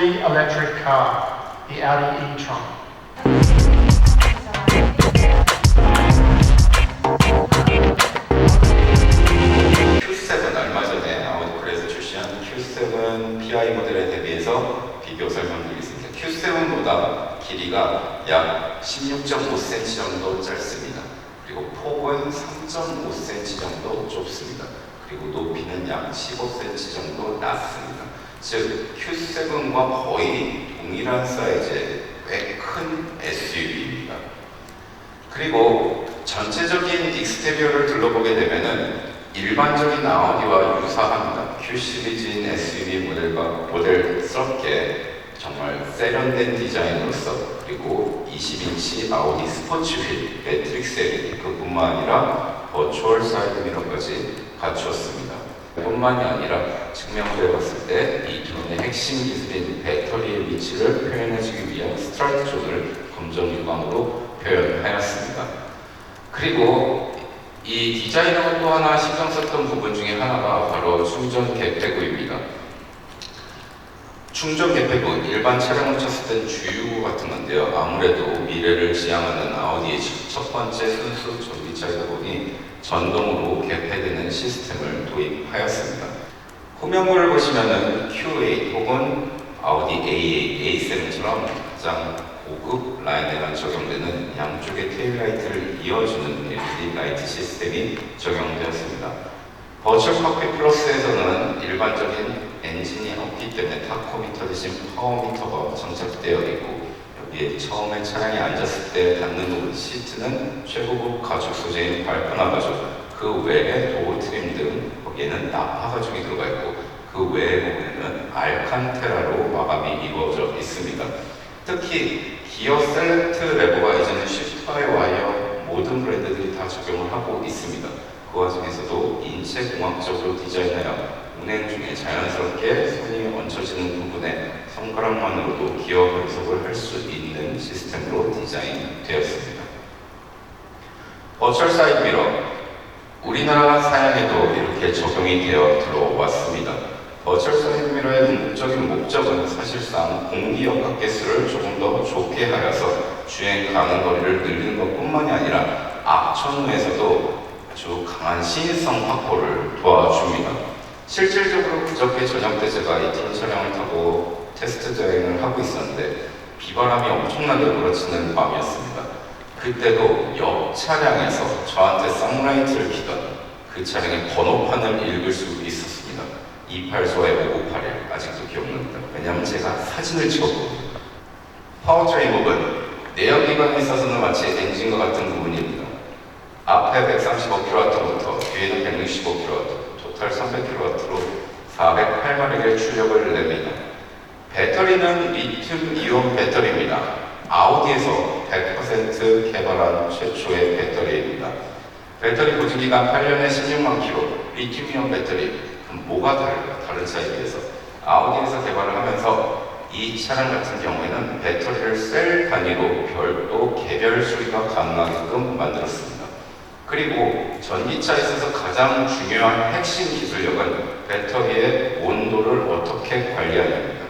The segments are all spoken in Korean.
fully electric car, the Audi e-tron. Q7 얼마 전에 아우디에서 출시한 Q7 PI 모델에 대비해서 비교 설명드리겠습니다. Q7보다 길이가 약 16.5cm 정도 짧습니다. 그리고 폭은 3.5cm 정도 좁습니다. 그리고 높이는 약 15cm 정도 낮습니다. 즉 Q7과 거의 동일한 사이즈의 꽤 큰 SUV입니다. 그리고 전체적인 익스테리어를 둘러보게 되면은 일반적인 아우디와 유사합니다. Q 시리즈인 SUV 모델스럽게 정말 세련된 디자인으로서 그리고 20인치 아우디 스포츠 휠, 매트릭스 LED 그뿐만 아니라 버추얼 사이드 미러까지 갖추었습니다. 뿐만이 아니라 측면으로 봤을 때 이 기존의 핵심 기술인 배터리의 위치를 표현해주기 위한 스트라이트 존을 검정 유광으로 표현하였습니다. 그리고 이 디자이너가 또 하나 신경 썼던 부분 중에 하나가 바로 충전 개폐구입니다. 충전 개폐구, 일반 차량을 쳤을 땐 주유구 같은 건데요. 아무래도 미래를 지향하는 아우디의 첫 번째 순수 전기차이다 보니 전동으로 개폐되는 시스템을 도입하였습니다. 후면부를 보시면은 Q8 혹은 아우디 A8, A7처럼 가장 고급 라인에만 적용되는 양쪽의 테일라이트를 이어주는 LED 라이트 시스템이 적용되었습니다. 버추얼 칵핏 플러스에서는 일반적인 엔진이 없기 때문에 타코미터 대신 파워미터가 장착되어 있고 여기에 처음에 차량에 앉았을 때 닿는 부분 시트는 최고급 가죽 소재인 발코나 가죽, 그 외에 도어 트림 등 거기에는 나파 가죽이 들어가 있고 그 외의 부분에는 알칸테라로 마감이 이루어져 있습니다. 특히 기어 셀렉트 레버가 이제는 쉬프트 바이 와이어 모든 브랜드들이 다 적용을 하고 있습니다. 그 와중에서도 인체공학적으로 디자인하여 운행 중에 자연스럽게 손이 얹혀지는 부분에 손가락만으로도 기어 변속을 할 수 있는 시스템으로 디자인되었습니다. 버추얼 사이드 미러, 우리나라 사양에도 이렇게 적용이 되어 들어왔습니다. 버추얼 사이드 미러의 궁극적인 목적은 사실상 공기 역학계수를 조금 더 좁게 하여서 주행 가능 거리를 늘리는 것뿐만이 아니라 악천후에서도 아주 강한 시인성 확보를 도와줍니다. 실질적으로 그저께 저녁 때 제가 이 팀 차량을 타고 테스트 여행을 하고 있었는데 비바람이 엄청나게 몰아치는 밤이었습니다. 그때도 옆 차량에서 저한테 썬라이트를 켜던 그 차량의 번호판을 읽을 수 있었습니다. 284의 5981 아직도 기억납니다. 왜냐하면 제가 사진을 찍었거든요. 파워트레인 부분, 내연기관에 있어서는 마치 엔진과 같은 부분입니다. 앞에 135kW부터 뒤에는 165kW, 토탈 300kW로 408마력의 출력을 냅니다. 배터리는 리튬 이온 배터리입니다. 아우디에서 100% 개발한 최초의 배터리입니다. 배터리 보증기간 8년에 16만 킬로, 리튬 이온 배터리. 그럼 뭐가 다를까? 다른 차에 비해서. 아우디에서 개발을 하면서 이 차량 같은 경우에는 배터리를 셀 단위로 별도 개별 수리가 가능하게끔 만들었습니다. 그리고 전기차에 있어서 가장 중요한 핵심 기술력은 배터리의 온도를 어떻게 관리하냐입니다.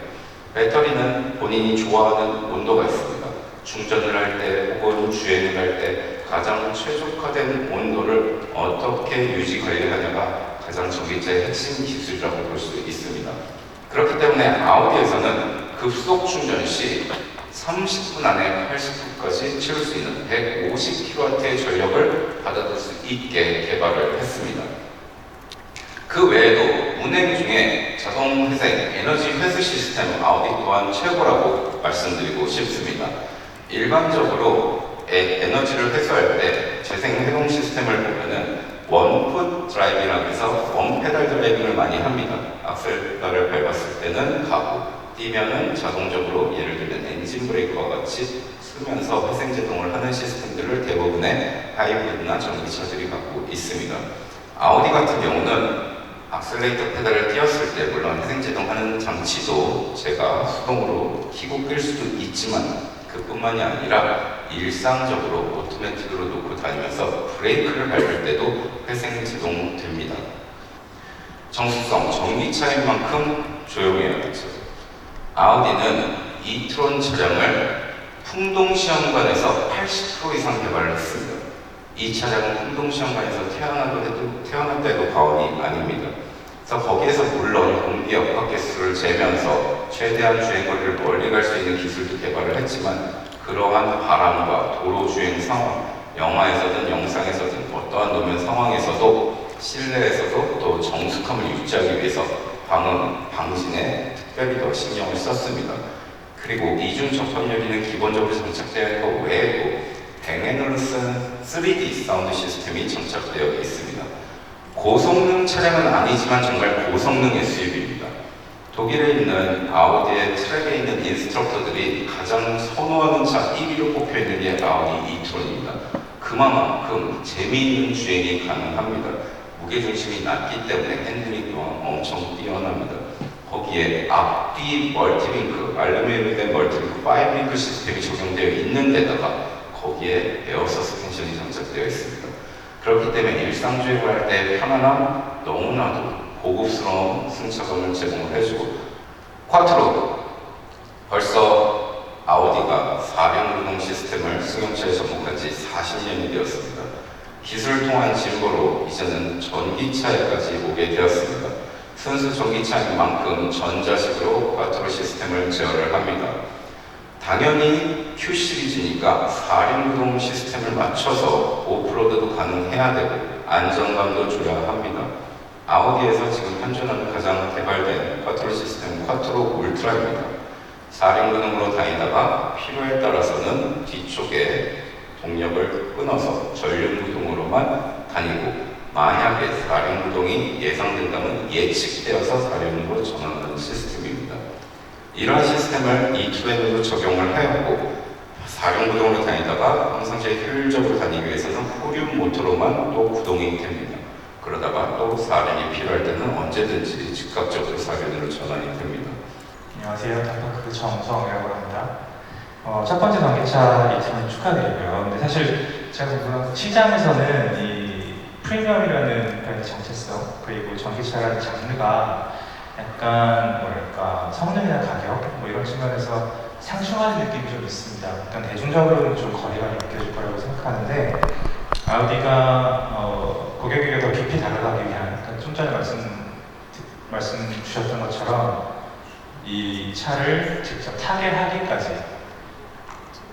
배터리는 본인이 좋아하는 온도가 있습니다. 충전을 할 때 혹은 주행을 할 때 가장 최적화된 온도를 어떻게 유지 관리하냐가 가장 전기차의 핵심 기술이라고 볼 수 있습니다. 그렇기 때문에 아우디에서는 급속 충전 시 30분 안에 80%까지 채울 수 있는 150kW의 전력을 받아들 수 있게 개발을 했습니다. 그 외에도 운행 중에 자동 회생, 에너지 회수 시스템 아우디 또한 최고라고 말씀드리고 싶습니다. 일반적으로 에너지를 회수할 때 재생 회동 시스템을 보면은 원풋 드라이빙이라고 해서 원페달 드라이빙을 많이 합니다. 악셀을 밟았을 때는 가고 뛰면은 자동적으로 예를 들면 엔진 브레이크와 같이 쓰면서 회생제동을 하는 시스템들을 대부분의 하이브리드나 전기차들이 갖고 있습니다. 아우디 같은 경우는 악셀레이터 페달을 띄었을 때 물론 회생제동하는 장치도 제가 수동으로 켜고 끌 수도 있지만 그뿐만이 아니라 일상적으로 오토매틱으로 놓고 다니면서 브레이크를 밟을 때도 회생제동됩니다. 정수성, 전기차인 만큼 조용해야겠죠. 아우디는 이트론 차량을 풍동시험관에서 80% 이상 개발을 했습니다. 이 차량은 풍동시험관에서 태어났대도 과언이 아닙니다. 그래서 거기에서 물론 공기 역학계수를 재면서 최대한 주행거리를 멀리 갈 수 있는 기술도 개발을 했지만 그러한 바람과 도로 주행 상황, 영화에서든 영상에서든 어떠한 노면 상황에서도 실내에서도 또 정숙함을 유지하기 위해서 방진에 특별히 더 신경을 썼습니다. 그리고 이중 접합 유리는 기본적으로 장착되어 있는 것 외에도 뱅앤올로 쓴 3D 사운드 시스템이 장착되어 있습니다. 고성능 차량은 아니지만 정말 고성능 SUV입니다. 독일에 있는 아우디의 트랙에 있는 인스트럭터들이 가장 선호하는 차 1위로 꼽혀 있는 게 아우디 이트론입니다. 그만큼 재미있는 주행이 가능합니다. 무게중심이 낮기 때문에 핸들링 또한 엄청 뛰어납니다. 거기에 앞뒤 멀티링크, 알루미늄이 된 멀티링크 5링크 시스템이 적용되어 있는 데다가 거기에 에어 서스펜션이 장착되어 있습니다. 그렇기 때문에 일상주행을 할 때 편안함, 너무나도 고급스러운 승차감을 제공을 해주고 쿼트로, 벌써 아우디가 4륜 구동 시스템을 승용차에 접목한 지 40년이 되었습니다. 기술을 통한 진보로 이제는 전기차에까지 오게 되었습니다. 순수 전기차인 만큼 전자식으로 쿼트로 시스템을 제어를 합니다. 당연히 Q 시리즈니까 4륜 구동 시스템을 맞춰서 오프로드도 가능해야 되고 안정감도 줘야 합니다. 아우디에서 지금 현존하는 가장 개발된 쿼트로 시스템은 쿼트로 울트라입니다. 4륜 구동으로 다니다가 필요에 따라서는 뒤쪽에 동력을 끊어서 전륜 구동으로만 다니고 만약에 4륜 구동이 예상된다면 예측되어서 4륜으로 전환하는 시스템입니다. 이러한 시스템을 E2N으로 적용을 하였고 4륜 구동으로 다니다가 평상시에 효율적으로 다니기 위해서는 후륜 모터로만 또 구동이 됩니다. 그러다가 또 4륜이 필요할 때는 언제든지 즉각적으로 4륜으로 전환이 됩니다. 안녕하세요. 닥터크 정성이라고 합니다. 첫 번째 전기차 이트론 축하드리고요. 근데 사실 제가 궁금한 시장에서는 이 프리미엄이라는 브랜드 정체성 그리고 전기차라는 장르가 약간 뭐랄까 성능이나 가격 뭐 이런 측면에서 상충하는 느낌이 좀 있습니다. 일단 대중적으로는 좀 거리감이 느껴질 거라고 생각하는데 아우디가 고객에게 더 깊이 다가가기 위한 좀 전에 말씀 주셨던 것처럼 이 차를 직접 타게 하기까지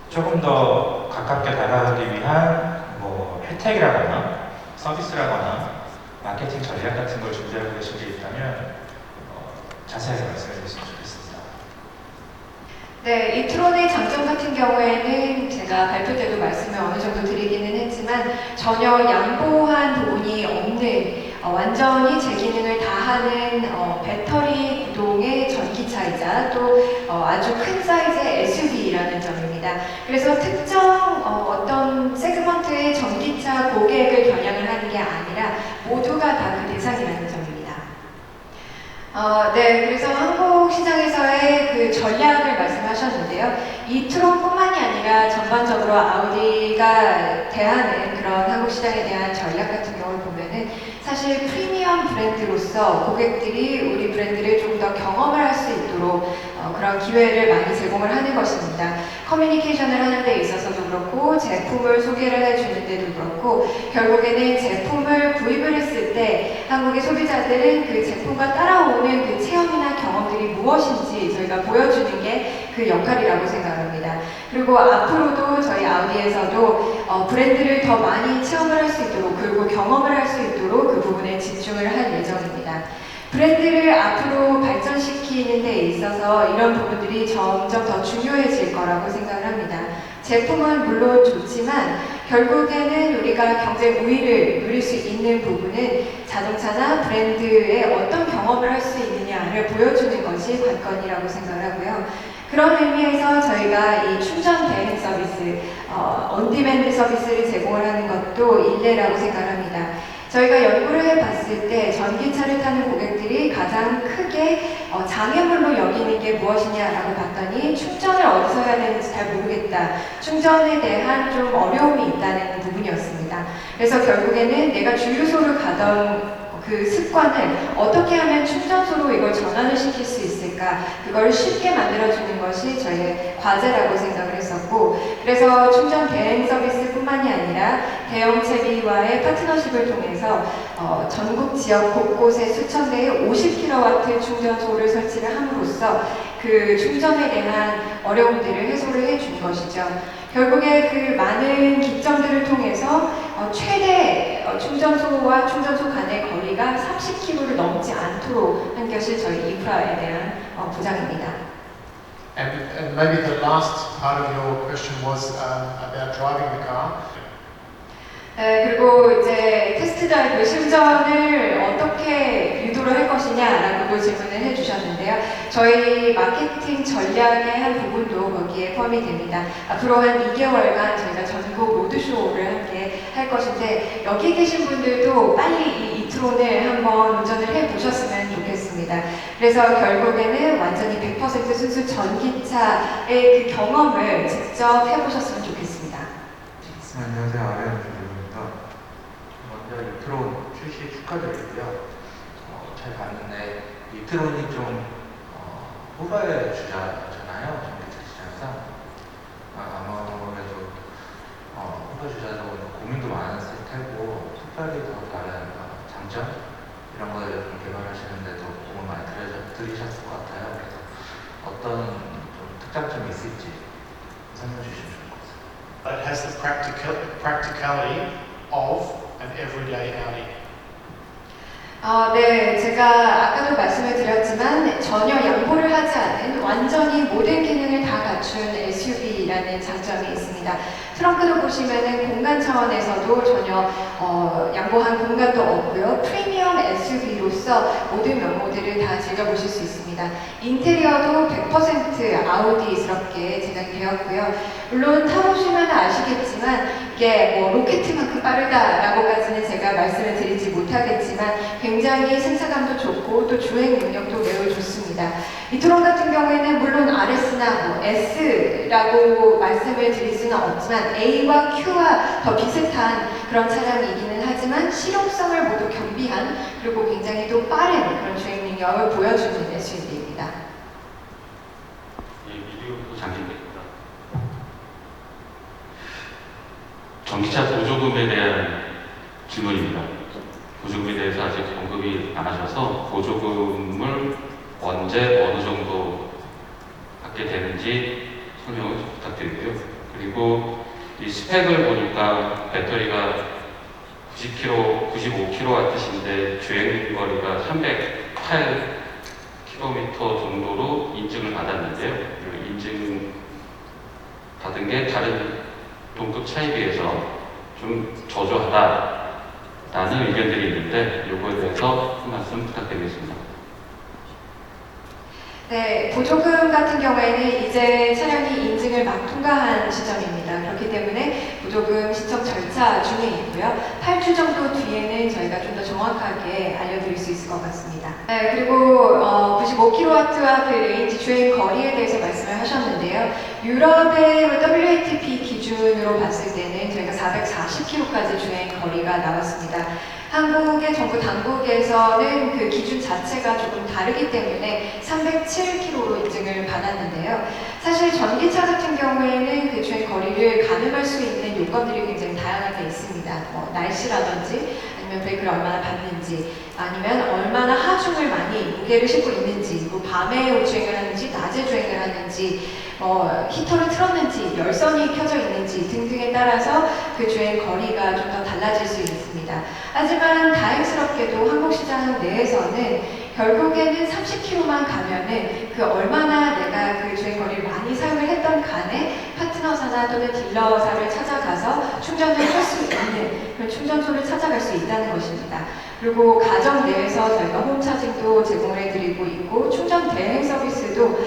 조금 더 가깝게 다가가기 위한 뭐 혜택이라거나 서비스라거나 마케팅 전략 같은 걸 준비하고 계신 게 있다면 자세하게 말씀해 주셨으면 좋겠습니다. 네, 이트론의 장점 같은 경우에는 제가 발표 때도 말씀을 어느 정도 드리기는 했지만 전혀 양보한 부분이 없는 완전히 제 기능을 다하는 배터리 구동의 전기차이자 또 아주 큰 사이즈의 SUV라는 점입니다. 그래서 특정 어떤 세그먼트의 전기차 고객을 겨냥을 하는 게 아니라 모두가 다 그 대상이라는 점입니다. 네, 그래서 한국 시장에서의 그 전략을 말씀하셨는데요. 이트론뿐만이 아니라 전반적으로 아우디가 대하는 그런 한국 시장에 대한 전략 같은 경우를 보면은 사실 프리미엄 브랜드로서 고객들이 우리 브랜드를 좀 더 경험을 할 수 있도록 그런 기회를 많이 제공을 하는 것입니다. 커뮤니케이션을 하는 데 있어서도 그렇고 제품을 소개를 해주는 데도 그렇고 결국에는 제품을 구입을 했을 때 한국의 소비자들은 그 제품과 따라오는 그 체험이나 경험들이 무엇인지 저희가 보여주는 게 그 역할이라고 생각합니다. 그리고 앞으로도 저희 아우디에서도 브랜드를 더 많이 체험을 할 수 있도록 그리고 경험을 할 수 있도록 그 부분에 집중을 할 예정입니다. 브랜드를 앞으로 발전시키는 데 있어서 이런 부분들이 점점 더 중요해질 거라고 생각을 합니다. 제품은 물론 좋지만 결국에는 우리가 경쟁 우위를 누릴 수 있는 부분은 자동차나 브랜드의 어떤 경험을 할 수 있느냐를 보여주는 것이 관건이라고 생각을 하고요. 그런 의미에서 저희가 이 충전 대행 서비스, 온디맨드 서비스를 제공을 하는 것도 일례라고 생각합니다. 저희가 연구를 해봤을 때 전기차를 타는 고객들이 가장 크게 장애물로 여기는 게 무엇이냐라고 봤더니 충전을 어디서 해야 되는지 잘 모르겠다. 충전에 대한 좀 어려움이 있다는 부분이었습니다. 그래서 결국에는 내가 주유소를 가던 그 습관을 어떻게 하면 충전소로 이걸 전환을 시킬 수 있을까, 그걸 쉽게 만들어주는 것이 저희의 과제라고 생각을 했었고, 그래서 충전 대행 서비스뿐만이 아니라 대형 채비와의 파트너십을 통해서 전국 지역 곳곳에 수천 대의 50kW 충전소를 설치를 함으로써 그 충전에 대한 어려움들을 해소를 해준 것이죠. 결국에 그 많은 기점들을 통해서 최대 충전소와 충전소 간의 거리가 30km를 넘지 않도록 한 것이 저희 인프라에 대한 보장입니다. And maybe the last part of your question was about driving the car. 네, 그리고 이제 테스트 드라이브 심전을 어떻게 유도를 할 것이냐라고 질문을 해주셨는데요. 저희 마케팅 전략의 한 부분도 거기에 포함이 됩니다. 앞으로 한 2개월간 저희가 전국 로드쇼를 함께 할 것인데, 여기 계신 분들도 빨리 이 이트론을 한번 운전을 해보셨으면 좋겠습니다. 그래서 결국에는 완전히 100% 순수 전기차의 그 경험을 직접 해보셨으면 좋겠습니다. 안녕하세요. 아레안 주입니다. 먼저 이트론 출시 축하드리고요. 잘 봤는데 이트론이 좀 후발 주자잖아요. 전기차 시장에서. 아무래도 후발 주자다 보니 고민도 많았을 테고, 특별히 더 다른 장점 이런 거를 좀 개발하시는데도 도움을 많이 들이셨을 것 같아요. 그래서 어떤 좀 특장점이 있을지 설명해 주시면 좋을 것 같아요. It has the practicality of an everyday Audi. 네, 제가 아까도 말씀을 드렸지만 전혀 양보를 하지 않은 완전히 모든 기능을 다 갖춘 SUV라는 장점이 있습니다. 트렁크도 보시면은 공간 차원에서도 전혀 양보한 공간도 없고요. 프리미엄 SUV로서 모든 면모들을 다 즐겨보실 수 있습니다. 인테리어도 100% 아우디스럽게 제작이 되었고요. 물론 타보시면 아시겠지만 이게 뭐 로켓만큼 빠르다라고까지는 제가 말씀을 드리지 못하겠지만 굉장히 승차감도 좋고 또 주행 능력도 매우 좋습니다. 이트론 같은 경우에는 물론 RS나 뭐 S라고 말씀을 드릴 수는 없지만 A와 Q와 더 비슷한 그런 차량이기는 하지만 실용성을 모두 겸비한, 그리고 굉장히 또 빠른 그런 주행 능력을 보여주는 SUV입니다. 예, 미디어 장진입니다. 전기차 보조금에 대한 질문입니다. 보조금에 대해서 아직 언급이 안 하셔서 보조금을 언제 어느 정도 받게 되는지 설명을 좀 부탁드리고요. 그리고 이 스펙을 보니까 배터리가 90kg, 95kW인데 주행 거리가 308km 정도로 인증을 받았는데요. 인증 받은 게 다른 동급 차에 비해서 좀 저조하다라는 의견들이 있는데 이거에 대해서 한 말씀 부탁드리겠습니다. 네, 보조금 같은 경우에는 이제 차량이 인증을 막 통과한 시점입니다. 그렇기 때문에 보조금 신청 절차 중에 있고요. 8주 정도 뒤에는 저희가 좀 더 정확하게 알려드릴 수 있을 것 같습니다. 네, 그리고 95kW와 그 레인지 주행 거리에 대해서 말씀을 하셨는데요. 유럽의 WLTP 기준으로 봤을 때는 저희가 440km까지 주행 거리가 나왔습니다. 한국의 정부 당국에서는 그 기준 자체가 조금 다르기 때문에 307km로 인증을 받았는데요. 사실 전기차 같은 경우에는 그 주행 거리를 가늠할 수 있는 요건들이 굉장히 다양하게 있습니다. 뭐 날씨라든지 아니면 브레이크를 얼마나 밟는지, 아니면 얼마나 하중을 많이 무게를 싣고 있는지, 뭐 밤에 주행을 하는지 낮에 주행을 하는지, 히터를 틀었는지 열선이 켜져 있는지 등등에 따라서 그 주행 거리가 좀 더 달라질 수 있습니다. 하지만 다행스럽게도 한국 시장 내에서는 결국에는 30km만 가면은 그 얼마나 내가 그 주행 거리를 많이 사용을 했던 간에 파트너사나 또는 딜러사를 찾아가서 충전을 할 수 있는 그런 충전소를 찾아갈 수 있다는 것입니다. 그리고 가정 내에서 저희가 홈차징도 제공을 해드리고 있고 충전 대행 서비스도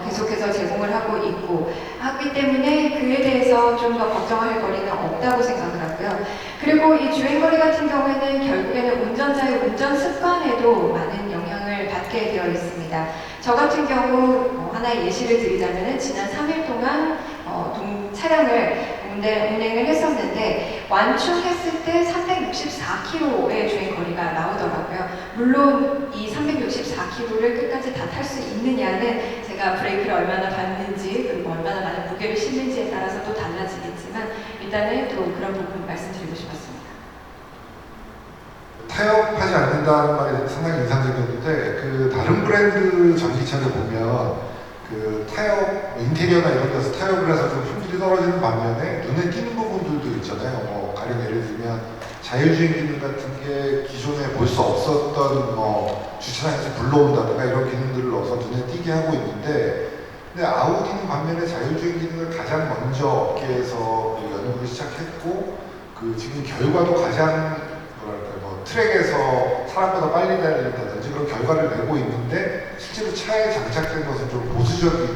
계속해서 제공을 하고 있고 하기 때문에 그에 대해서 좀 더 걱정할 거리는 없다고 생각을 하고요. 그리고 이 주행거리 같은 경우에는 결국에는 운전자의 운전 습관에도 많은 영향을 받게 되어 있습니다. 저 같은 경우 하나의 예시를 드리자면 지난 3일 동안 차량을 운행을 했었는데 완충했을 때 364km의 주행 거리가 나오더라고요. 물론 이 364km를 끝까지 다 탈 수 있느냐는 제가 브레이크를 얼마나 밟는지 그리고 얼마나 많은 무게를 싣는지에 따라서 또 달라지겠지만 일단은 또 그런 부분 말씀드리고 싶었습니다. 타협하지 않는다는 말이 상당히 인상적이었는데 그 다른 브랜드 전기차를 보면 그 타협 인테리어나 이런 데서 타협을 해서 좀 품질이 떨어지는 반면에 눈에 띄는 부분들도 있잖아요. 뭐 가령 예를 들면 자율주행 기능 같은 게 기존에 볼 수 없었던 뭐 주차장에서 불러온다든가 이런 기능들을 넣어서 눈에 띄게 하고 있는데, 근데 아우디는 반면에 자율주행 기능을 가장 먼저 업계에서 연구를 시작했고 그 지금 결과도 가장 뭐랄까 뭐 트랙에서 사람보다 빨리 달린다든지 그런 결과를 내고 있는데 실제로 차에 장착된 것은 좀 보수적인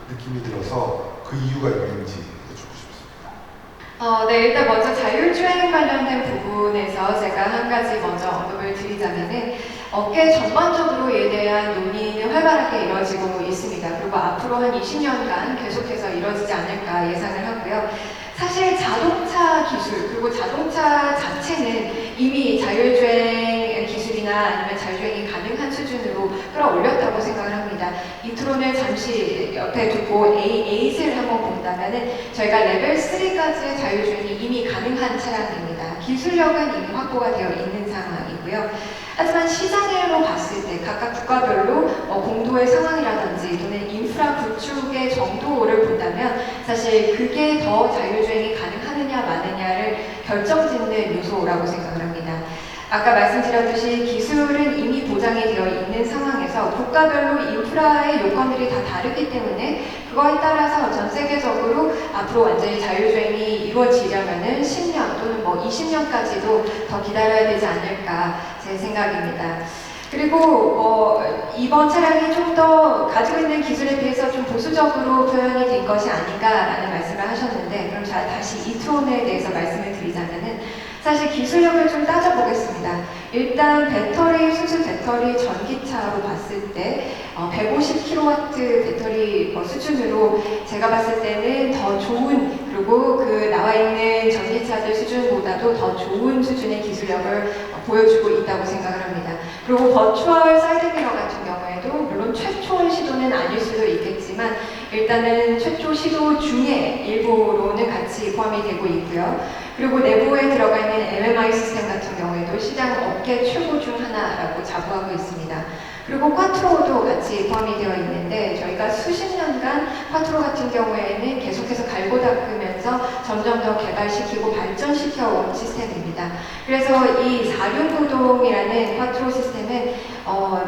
느낌이 들어서 그 이유가 있는지 여쭙고 싶습니다. 네, 일단 먼저 자율주행 관련된 부분에서 제가 한 가지 먼저 언급을 드리자면은 업계 전반적으로 이에 대한 논의는 활발하게 이루어지고 있습니다. 그리고 앞으로 한 20년간 계속해서 이루어지지 않을까 예상을 하고요. 사실 자동차 기술 그리고 자동차 자체는 이미 자율주행 기술이나 아니면 자율주행이 가능한 수준으로 끌어올렸다고 생각을 합니다. 이트론을 잠시 옆에 두고 에잇을 한번 본다면은 저희가 레벨 3까지의 자율주행이 이미 가능한 차량입니다. 기술력은 이미 확보가 되어 있는 상황이고요. 하지만 시장으로 봤을 때 각각 국가별로 공도의 상황이라든지 또는 인프라 구축의 정도를 본다면 사실 그게 더 자율주행이 가능하느냐 마느냐를 결정짓는 요소라고 생각을 합니다. 아까 말씀드렸듯이 기술은 이미 보장이 되어 있는 상황에서 국가별로 인프라의 요건들이 다 다르기 때문에 그거에 따라서 전 세계적으로 앞으로 완전히 자율주행이 이루어지려면은 10년 또는 뭐 20년까지도 더 기다려야 되지 않을까 제 생각입니다. 그리고 이번 차량이 좀 더 가지고 있는 기술에 비해서 좀 보수적으로 표현이 된 것이 아닌가라는 말씀을 하셨는데, 그럼 제가 다시 이트론에 대해서 말씀을 드리자면은 사실 기술력을 좀 따져보겠습니다. 일단 수소 배터리 전기차로 봤을 때 150kW 배터리 수준으로 제가 봤을 때는 더 좋은, 그리고 그 나와 있는 전기차들 수준보다도 더 좋은 수준의 기술력을 보여주고 있다고 생각을 합니다. 그리고 버추얼 사이드미러 같은 경우에도 물론 최초의 시도는 아닐 수도 있겠지만 일단은 최초 시도 중에 일부로는 같이 포함이 되고 있고요. 그리고 내부에 들어가 있는 MMI 시스템 같은 경우에도 시장 업계 최고 중 하나라고 자부하고 있습니다. 그리고 콰트로도 같이 포함이 되어 있는데 저희가 수십 년간 콰트로 같은 경우에는 계속해서 갈고 닦으면서 점점 더 개발시키고 발전시켜 온 시스템입니다. 그래서 이 4륜구동이라는 콰트로 시스템은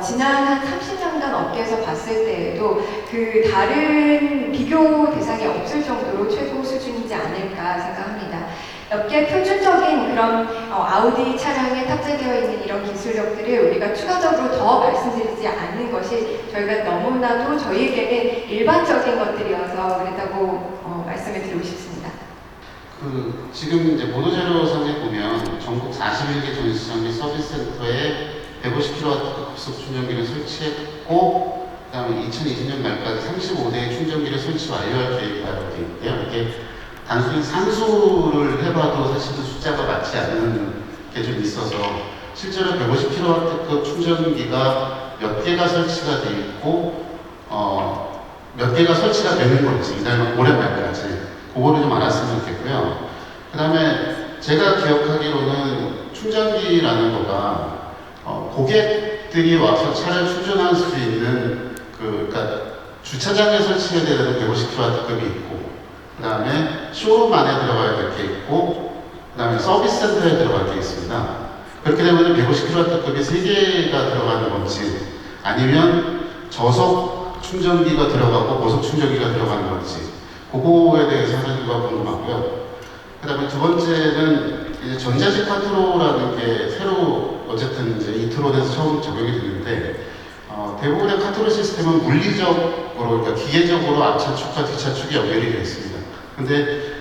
지난 한 30년간 업계에서 봤을 때에도 그 다른 비교 대상이 없을 정도로 최고 수준이지 않을까 생각합니다. 업계 표준적인 그런 아우디 차량에 탑재되어 있는 이런 기술력들을 우리가 추가적으로 더 말씀드리지 않는 것이 저희가 너무나도 저희에게는 일반적인 것들이어서 그랬다고 말씀을 드리고 싶습니다. 지금 이제 보도자료상에 보면 전국 41개 전시장 및 서비스센터에 150kW 급속 충전기를 설치했고, 그다음에 2020년 말까지 35대의 충전기를 설치 완료할 계획이라고 되어 있는데요. 이게 단순히 상수를 해봐도 사실은 숫자가 맞지 않는 게 좀 있어서 실제로 150kW급 충전기가 몇 개가 설치가 돼 있고 몇 개가 설치가 되는 건지 이달 올해 말까지 그거를 좀 알았으면 좋겠고요. 그 다음에 제가 기억하기로는 충전기라는 거가 고객들이 와서 차를 충전할 수 있는 그러니까 주차장에 설치가 되는 150kW급이 있고, 그 다음에 쇼룸 안에 들어가야 될 게 있고, 그 다음에 서비스 센터에 들어갈 게 있습니다. 그렇게 되면 150kW급이 3개가 들어가는 건지 아니면 저속 충전기가 들어가고 고속 충전기가 들어가는 건지 그거에 대해서 하나가 궁금하고요. 그 다음에 두 번째는 이제 전자식 카트로라는 게 새로 어쨌든 이제 이트론에서 처음 적용이 됐는데 대부분의 카트로 시스템은 물리적으로, 그러니까 기계적으로 앞차축과 뒷차축이 연결이 되어 있습니다. 근데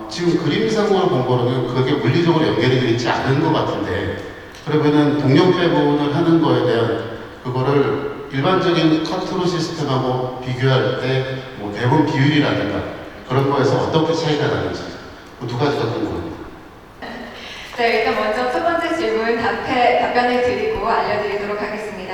지금 그림상으로 본 거로는 그게 물리적으로 연결이 되어 있지 않은 것 같은데, 그러면은 동력 배분을 하는 거에 대한 그거를 일반적인 카트로 시스템하고 비교할 때 뭐 배분 비율이라든가 그런 거에서 어떻게 차이가 나는지 두 가지 더 궁금합니다. 네, 일단 먼저 첫 번째 질문 답변을 드리고 알려드리도록 하겠습니다.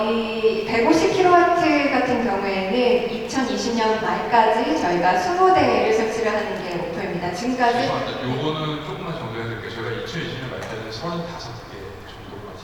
이 150kW 같은 경우에는 2020년 말까지 저희가 20대를 설치를 하는 게 목표입니다. 지금까지 죄송합니다. 요거는 조금만 정리해드릴게요. 저희가 2020년 말까지 35개 정도까지.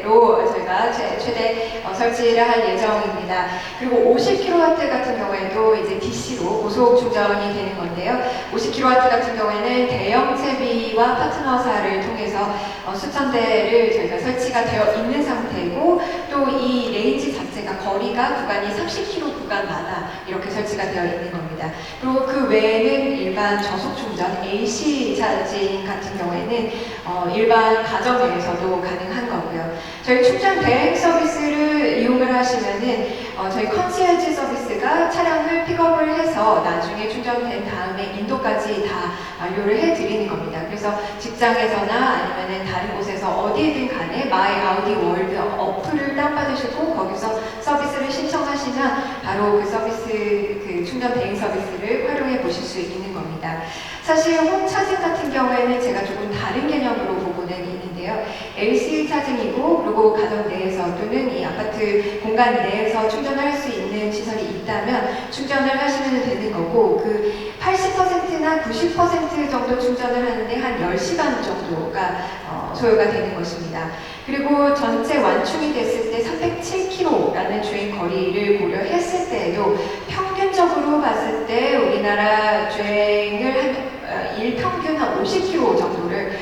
35대로 저희가 최대 설치를 할 예정입니다. 그리고 50kW 같은 경우에도 이제 DC로 고속 충전이 되는 건데요. 50kW 같은 경우에는 대형 채비와 파트너사를 통해서 수천 대를 저희가 설치가 되어 있는 상태이고 또 이 레인지 자체가 거리가 구간이 30km 구간마다 이렇게 설치가 되어 있는 겁니다. 그리고 그 외에는 일반 저속 충전 AC 차징 같은 경우에는 일반 가정에서도 가능한 거고요. 저희 충전 대행 서비스를 이용을 하시면은 저희 컨시어지 서비스가 차량을 픽업을 해서 나중에 충전된 다음에 인도까지 다 완료를 해드리는 겁니다. 그래서 직장에서나 아니면은 다른 곳에서 어디에든 간에 마이 아우디 월드 어플을 다운받으시고 거기서 서비스를 신청하시면 바로 그 서비스, 그 충전 대행 서비스를 활용해 보실 수 있는 겁니다. 사실 홈 차징 같은 경우에는 제가 조금 다른 개념으로 보고는 있는데요. AC 차징이고 그리고 가정 내에서 또는 이 아파트 공간 내에서 충전할 수 있는 시설이 있다면 충전을 하시면 되는 거고 그 80%나 90% 정도 충전을 하는데 한 10시간 정도가 소요가 되는 것입니다. 그리고 전체 완충이 됐을 때 307km라는 주행 거리를 고려했을 때에도 평균적으로 봤을 때 우리나라 주행을 일평균 한 50km 정도를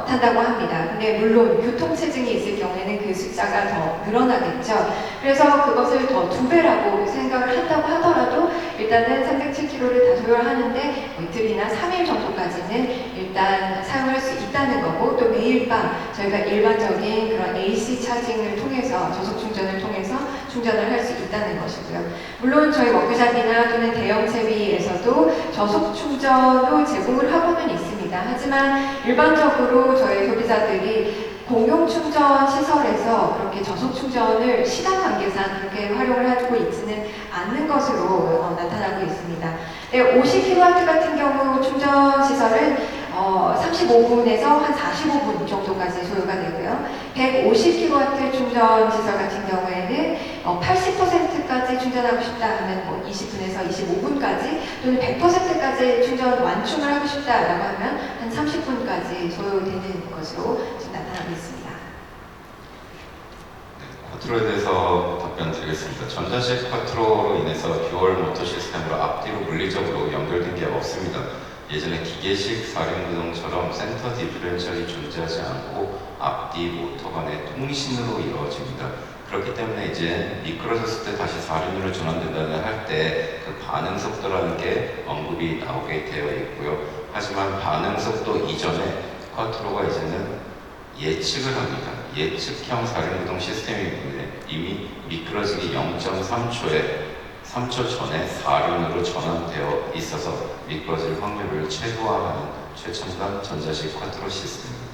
탄다고 합니다. 근데 물론 교통체증이 있을 경우에는 그 숫자가 더 늘어나겠죠. 그래서 그것을 더 2배라고 생각을 한다고 하더라도 일단은 307km를 다 소요를 하는데 이틀이나 3일 정도까지는 일단 사용할 수 있다는 거고 또 매일 밤 저희가 일반적인 그런 AC 차징을 통해서 저속 충전을 통해서 충전을 할 수 있다는 것이고요. 물론 저희 워크샵이나 또는 대형 채비에서도 저속 충전도 제공을 하고는 있습니다. 하지만 일반적으로 저희 소비자들이 공용 충전 시설에서 그렇게 저속 충전을 시간 관계상 그렇게 활용을 하고 있지는 않는 것으로 나타나고 있습니다. 네, 50kW 같은 경우 충전 시설은 35분에서 한 45분 정도까지 소요가 되고요. 150kW 충전 시설 같은 경우에는 80%까지 충전하고 싶다 하면 뭐 20분에서 25분까지 또는 100%까지 충전 완충을 하고 싶다라고 하면 한 30분까지 소요되는 것으로 지금 나타나고 있습니다. 쿼트로에 대해서 답변 드리겠습니다. 전자식 쿼트로로 인해서 듀얼 모터 시스템으로 앞뒤로 물리적으로 연결된 게 없습니다. 예전에 기계식 4륜구동처럼 센터 디퍼런셜이 존재하지 않고 앞뒤 모터 간의 통신으로 이루어집니다. 그렇기 때문에 이제 미끄러졌을 때 다시 4륜으로 전환된다는 할 때 그 반응 속도라는 게 언급이 나오게 되어 있고요. 하지만 반응 속도 이전에 쿼트로가 이제는 예측을 합니다. 예측형 4륜구동 시스템이기 때문에 이미 미끄러지기 3초 전에 4륜으로 전환되어 있어서 미끄러질 확률을 최소화하는 최첨단 전자식 쿼트로 시스템입니다.